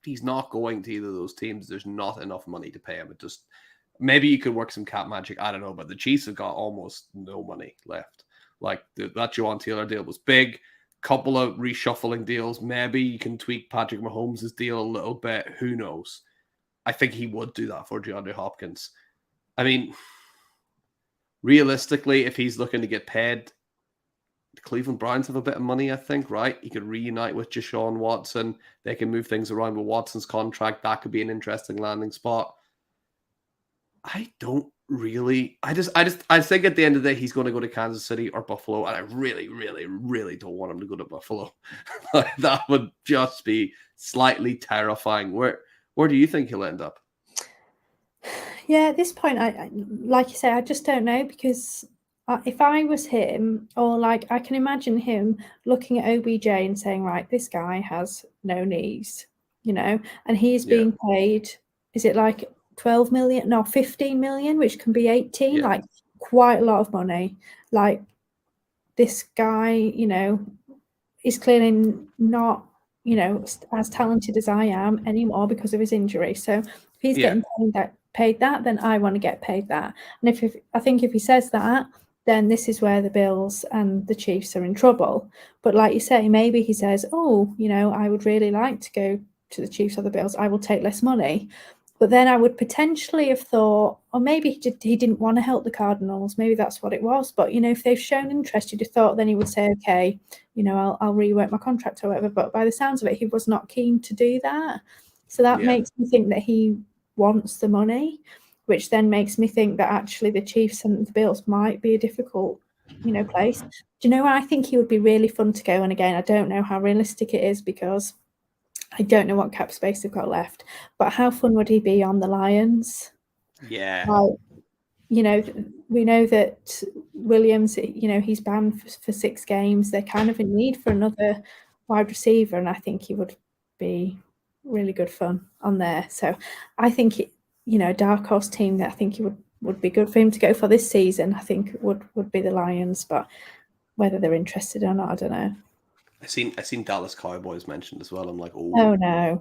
he's not going to either of those teams. There's not enough money to pay him. It just, maybe you could work some cap magic. I don't know, but the Chiefs have got almost no money left. Like that Juwan Taylor deal was big. Couple of reshuffling deals. Maybe you can tweak Patrick Mahomes' deal a little bit. Who knows? I think he would do that for DeAndre Hopkins. I mean, realistically, if he's looking to get paid, the Cleveland Browns have a bit of money, I think, right? He could reunite with Deshaun Watson. They can move things around with Watson's contract. That could be an interesting landing spot. I don't really. I think at the end of the day, he's going to go to Kansas City or Buffalo, and I really, really, really don't want him to go to Buffalo. That would just be slightly terrifying. Where do you think he'll end up? Yeah, at this point, I like you say, I just don't know, because if I was him, or like I can imagine him looking at OBJ and saying, right, this guy has no knees, and he's being paid, is it like 12 million? No, 15 million, which can be 18, like quite a lot of money. Like this guy, is clearly not, as talented as I am anymore because of his injury. So if he's getting paid that, then I want to get paid that. And if I think if he says that, then this is where the Bills and the Chiefs are in trouble. But like you say, maybe he says, oh, I would really like to go to the Chiefs or the Bills. I will take less money. But then I would potentially have thought, or maybe he didn't want to help the Cardinals. Maybe that's what it was. But, if they've shown interest, you'd have thought then he would say, okay, I'll rework my contract or whatever. But by the sounds of it, he was not keen to do that. So that makes me think that he wants the money, which then makes me think that actually the Chiefs and the Bills might be a difficult, place. Do you know where I think he would be really fun to go? And again, I don't know how realistic it is because I don't know what cap space they've got left. But how fun would he be on the Lions? Yeah. We know that Williams, he's banned for 6 games. They're kind of in need for another wide receiver, and I think he would be really good fun on there. So I think a dark horse team that I think he would be good for him to go for this season, I think would be the Lions, but whether they're interested or not, I don't know. I seen Dallas Cowboys mentioned as well. I'm like, oh no.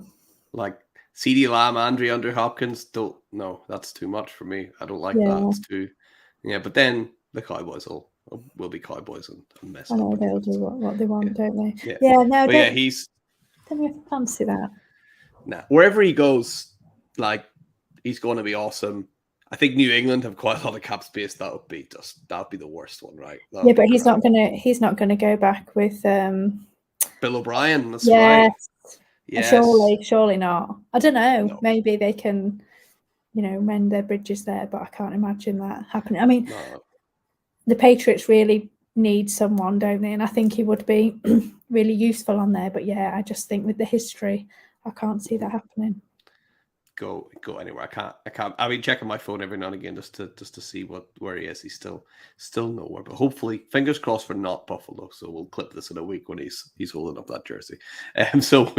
Like CeeDee Lamb, Andre Hopkins, no, that's too much for me. I don't like that. It's too but then the Cowboys will be Cowboys and mess up. I know they'll do what they want, don't they? He's don't we fancy that? Nah, wherever he goes, like he's going to be awesome. I think New England have quite a lot of cap space. That would be the worst one, right? But he's not gonna go back with Bill O'Brien. That's right. Yes. Surely not. I don't know. No. Maybe they can, mend their bridges there, but I can't imagine that happening. I mean, the Patriots really need someone, don't they? And I think he would be really useful on there. But I just think with the history, I can't see that happening. Go anywhere. I can't. I mean, checking my phone every now and again just to see where he is. He's still nowhere. But hopefully, fingers crossed for not Buffalo. So we'll clip this in a week when he's holding up that jersey. So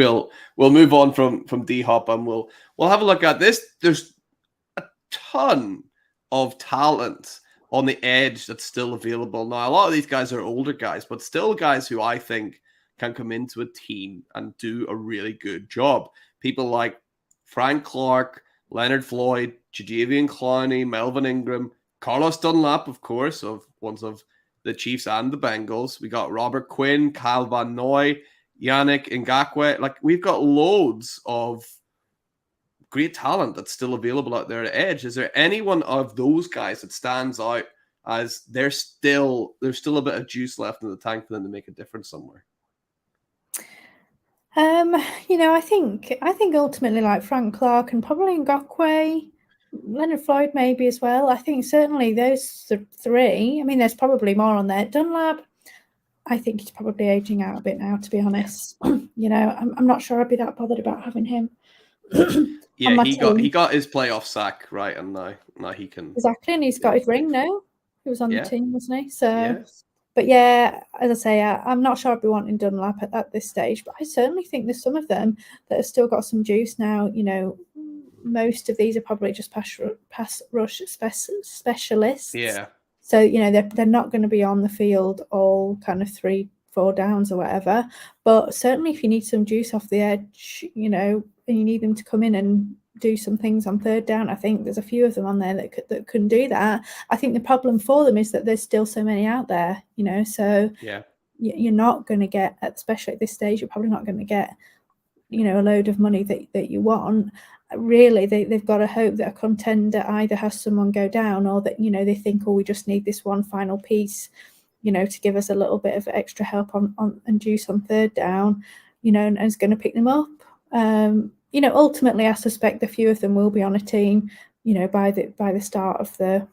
we'll move on from D-Hop and we'll have a look at this. There's a ton of talent on the edge that's still available now. A lot of these guys are older guys, but still guys who I think can come into a team and do a really good job. People like Frank Clark, Leonard Floyd, Jadeveon Clowney, Melvin Ingram, Carlos Dunlap, of course, of ones of the Chiefs and the Bengals. We got Robert Quinn, Kyle Van Noy, Yannick Ngakoue. Like, we've got loads of great talent that's still available out there at edge. Is there anyone of those guys that stands out as there's still a bit of juice left in the tank for them to make a difference somewhere? I think ultimately like Frank Clark and probably Ngakoue, Leonard Floyd maybe as well. I think certainly those 3. I mean, there's probably more on there. Dunlap, I think he's probably aging out a bit now, to be honest. I'm not sure I'd be that bothered about having him. he got his playoff sack, right, and now he can exactly, and he's got his ring now. He was on the team, wasn't he? So. But as I say, I'm not sure I'd be wanting Dunlap at this stage, but I certainly think there's some of them that have still got some juice now. Most of these are probably just pass rush specialists. Yeah. So, you know, they're not going to be on the field all kind of 3-4 downs or whatever. But certainly if you need some juice off the edge, you know, and you need them to come in and do some things on third down, I think there's a few of them on there that can do that. I think the problem for them is that there's still so many out there, you know, so you're not going to get, especially at this stage, you're probably not going to get, you know, a load of money that you want. Really, they've got to hope that a contender either has someone go down, or that, you know, they think, oh, we just need this one final piece, you know, to give us a little bit of extra help on and juice on third down, you know, and is going to pick them up. You know, ultimately, I suspect a few of them will be on a team, you know, by the start of the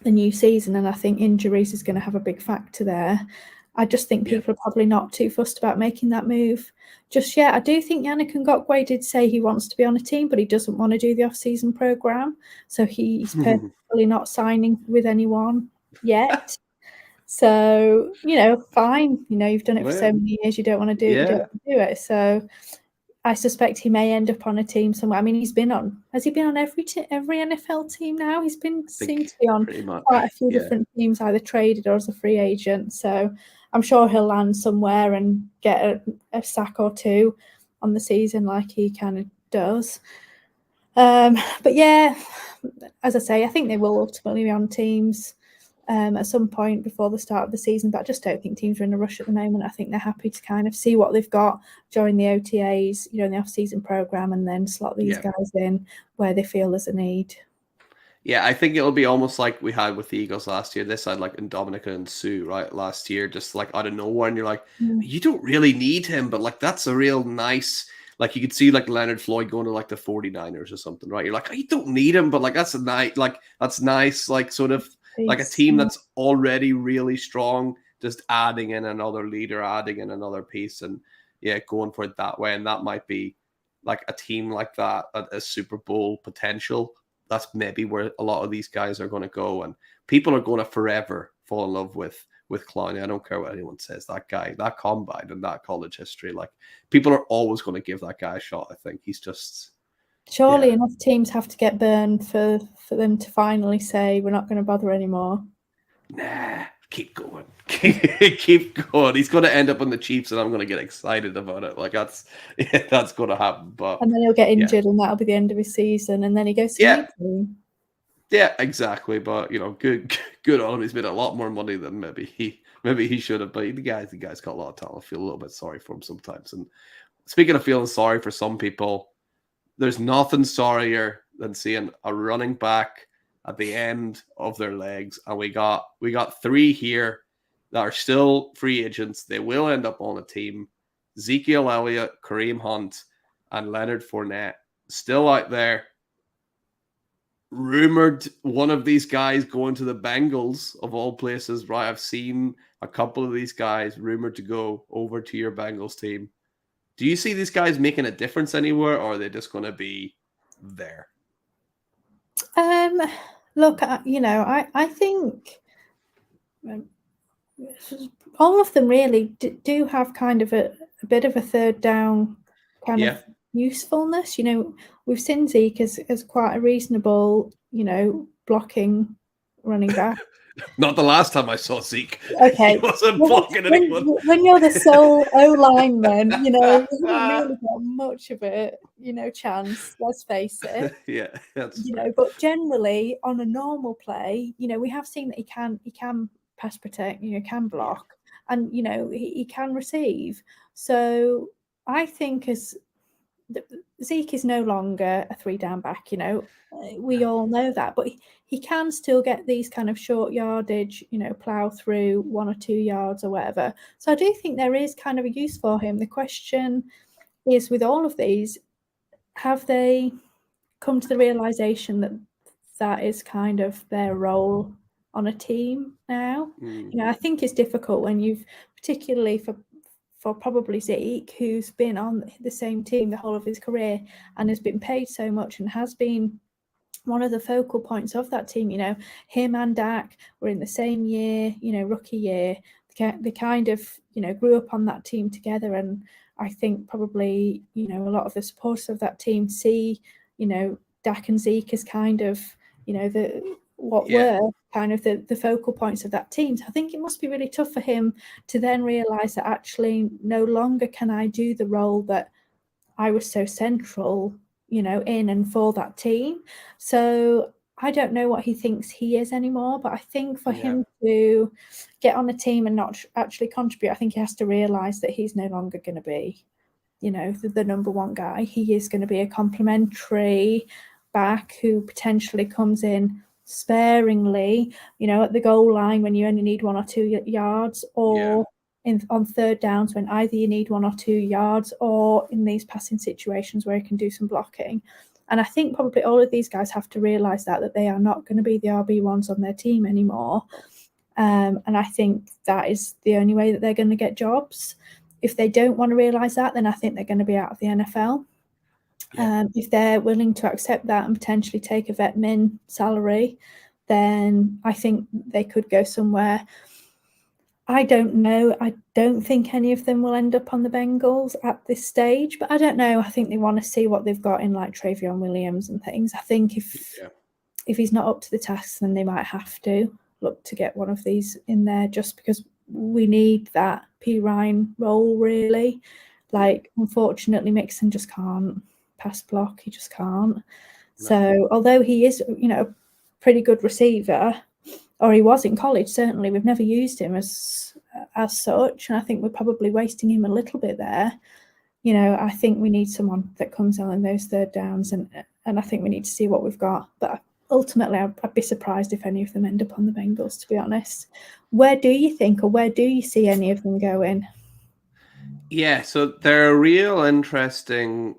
new season, and I think injuries is going to have a big factor there. I just think people are probably not too fussed about making that move just yet. I do think Yannick Ngakoue did say he wants to be on a team, but he doesn't want to do the off-season program, so he's personally not signing with anyone yet. So, you know, fine. You know, you've done it for so many years. You don't want to do it. You don't want to do it. So, I suspect he may end up on a team somewhere. I mean, has he been on every NFL team now? He's seems to be on quite a few different teams, either traded or as a free agent. So I'm sure he'll land somewhere and get a sack or two on the season like he kind of does. But yeah, as I say, I think they will ultimately be on teams at some point before the start of the season, but I just don't think teams are in a rush at the moment. I think they're happy to kind of see what they've got during the OTAs, you know, in the off-season program, and then slot these guys in where they feel there's a need. Yeah, I think it'll be almost like we had with the Eagles last year. This had like Indominica and Sue, right? Last year, just like out of nowhere, and you're like, you don't really need him, but like that's a real nice, like you could see like Leonard Floyd going to like the 49ers or something, right? You're like, oh, you don't need him, but like that's nice, like sort of like a team that's already really strong, just adding in another leader, adding in another piece, and going for it that way. And that might be like a team like that, a Super Bowl potential. That's maybe where a lot of these guys are going to go, and people are going to forever fall in love with Clowney. I don't care what anyone says. That guy, that combine and that college history, like people are always going to give that guy a shot. I think he's just. Surely enough teams have to get burned for them to finally say, we're not going to bother anymore. Nah, keep going. Keep going. He's going to end up on the Chiefs, and I'm going to get excited about it. Like that's going to happen. But and then he'll get injured, and that'll be the end of his season, and then he goes to the team. Yeah, exactly. But you know, good on him. He's made a lot more money than maybe he should have. But the guy's got a lot of talent. I feel a little bit sorry for him sometimes. And speaking of feeling sorry for some people, there's nothing sorrier than seeing a running back at the end of their legs. And we got three here that are still free agents. They will end up on a team. Ezekiel Elliott, Kareem Hunt, and Leonard Fournette still out there. Rumored one of these guys going to the Bengals of all places, right? I've seen a couple of these guys rumored to go over to your Bengals team. Do you see these guys making a difference anywhere, or are they just going to be there? Look, you know, I think all of them really do have kind of a bit of a third down kind of usefulness. You know, we've seen Zeke as quite a reasonable, you know, blocking running back. Not the last time I saw Zeke. Okay. He wasn't blocking anyone. When you're the sole O-lineman, you know, you haven't really got much of a, you know, chance, let's face it. Yeah, that's you know, but generally on a normal play, you know, we have seen that he can pass protect, you know, can block, and you know, he can receive. So I think Zeke is no longer a 3-down back, you know, we all know that, but he can still get these kind of short yardage, you know, plow through 1 or 2 yards or whatever. So I do think there is kind of a use for him. The question is, with all of these, have they come to the realization that that is kind of their role on a team now? You know, I think it's difficult when you've, particularly for probably Zeke, who's been on the same team the whole of his career and has been paid so much and has been one of the focal points of that team. You know, him and Dak were in the same year, you know, rookie year. They kind of, you know, grew up on that team together. And I think probably, you know, a lot of the supporters of that team see, you know, Dak and Zeke as kind of, you know, what were kind of the focal points of that team. So I think it must be really tough for him to then realise that actually no longer can I do the role that I was so central, in and for that team. So I don't know what he thinks he is anymore, but I think for him to get on a team and not actually contribute, I think he has to realise that he's no longer going to be, the number one guy. He is going to be a complementary back who potentially comes in sparingly, at the goal line when you only need 1 or 2 yards, or on third downs when either you need 1 or 2 yards, or in these passing situations where he can do some blocking. And I think probably all of these guys have to realise that they are not going to be the RB1s on their team anymore. And I think that is the only way that they're going to get jobs. If they don't want to realise that, then I think they're going to be out of the NFL. If they're willing to accept that and potentially take a vet min salary, then I think they could go somewhere. I don't know. I don't think any of them will end up on the Bengals at this stage, but I don't know. I think they want to see what they've got in like Travion Williams and things. I think if he's not up to the task, then they might have to look to get one of these in there, just because we need that P. Ryan role, really. Like, unfortunately, Mixon just can't pass block. He just can't. No. So although he is, a pretty good receiver, or he was in college, certainly, we've never used him as such. And I think we're probably wasting him a little bit there. I think we need someone that comes on those third downs, and I think we need to see what we've got. But ultimately, I'd be surprised if any of them end up on the Bengals, to be honest. Where do you think, or where do you see any of them going? Yeah, so they're a real interesting,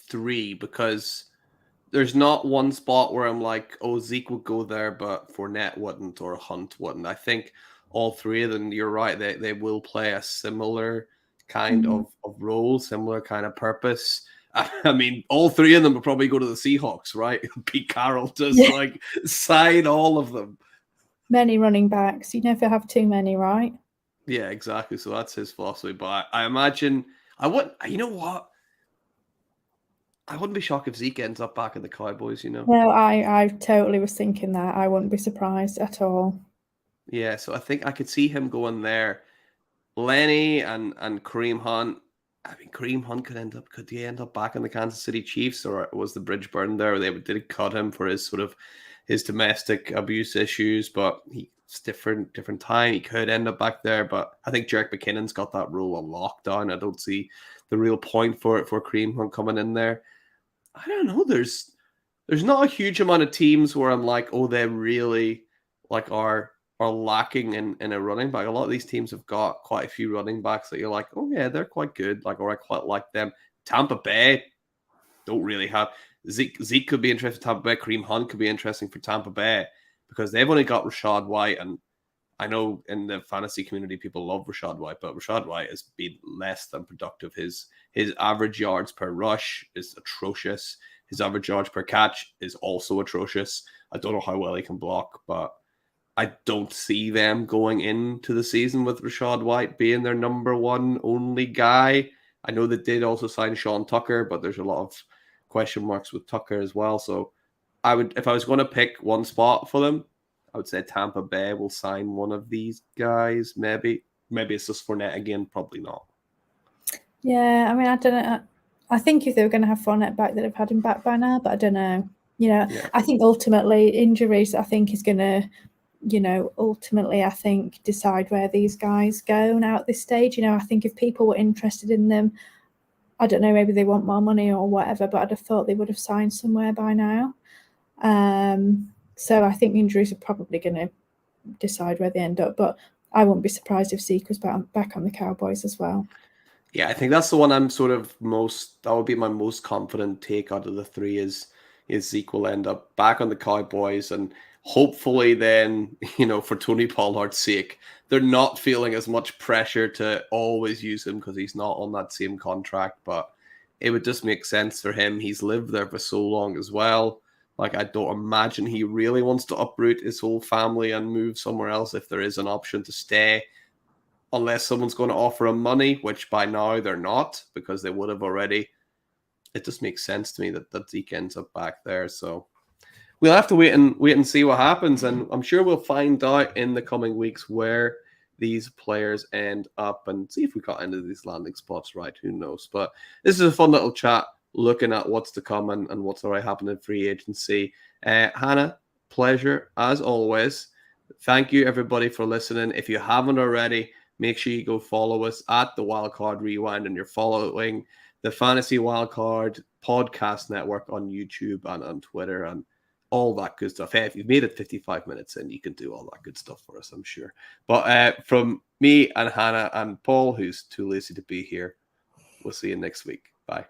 three, because there's not one spot where I'm like, oh, Zeke would go there, but Fournette wouldn't, or Hunt wouldn't. I think all three of them, you're right, they will play a similar kind of role, similar kind of purpose. I mean, all three of them would probably go to the Seahawks, right? Pete Carroll just sign all of them. Many running backs. You never have too many, right? Yeah, exactly. So that's his philosophy. But I imagine you know what? I wouldn't be shocked if Zeke ends up back in the Cowboys, No, I totally was thinking that. I wouldn't be surprised at all. Yeah, so I think I could see him going there. Lenny and Kareem Hunt. I mean, Kareem Hunt could he end up back in the Kansas City Chiefs, or was the bridge burned there? They did cut him for his his domestic abuse issues, but it's different time. He could end up back there, but I think Jerick McKinnon's got that role on lockdown. I don't see the real point for Kareem Hunt coming in there. I don't know. There's not a huge amount of teams where I'm like, oh, they really are lacking in a running back. A lot of these teams have got quite a few running backs that you're like, oh yeah, they're quite good. Or I quite like them. Tampa Bay don't really have Zeke could be interesting for Tampa Bay. Kareem Hunt could be interesting for Tampa Bay because they've only got Rachaad White, and I know in the fantasy community people love Rachaad White, but Rachaad White has been less than productive. His average yards per rush is atrocious. His average yards per catch is also atrocious. I don't know how well he can block, but I don't see them going into the season with Rachaad White being their number one only guy. I know they did also sign Sean Tucker, but there's a lot of question marks with Tucker as well. So if I was going to pick one spot for them, I would say Tampa Bay will sign one of these guys. Maybe it's just Fournette again. Probably not. Yeah, I mean, I don't know. I think if they were going to have Fournette back, they'd have had him back by now, but I don't know. I think ultimately injuries, I think, is going to, ultimately, I think, decide where these guys go now at this stage. I think if people were interested in them, I don't know, maybe they want more money or whatever, but I'd have thought they would have signed somewhere by now. So I think injuries are probably going to decide where they end up, but I wouldn't be surprised if Zeke was back on the Cowboys as well. Yeah, I think that's the one I'm that would be my most confident take out of the three is Zeke will end up back on the Cowboys, and hopefully then, for Tony Pollard's sake, they're not feeling as much pressure to always use him because he's not on that same contract, but it would just make sense for him. He's lived there for so long as well. I don't imagine he really wants to uproot his whole family and move somewhere else if there is an option to stay, unless someone's going to offer him money, which by now they're not because they would have already. It just makes sense to me that Zeke ends up back there. So we'll have to wait and see what happens, and I'm sure we'll find out in the coming weeks where these players end up and see if we got into these landing spots right. Who knows? But this is a fun little chat looking at what's to come and what's already happened in free agency. Hannah, pleasure as always. Thank you everybody for listening. If you haven't already, make sure you go follow us at the Wildcard Rewind, and you're following the Fantasy Wildcard Podcast Network on YouTube and on Twitter and all that good stuff. Hey, if you've made it 55 minutes in, you can do all that good stuff for us, I'm sure. But from me and Hannah and Paul, who's too lazy to be here, we'll see you next week. Bye.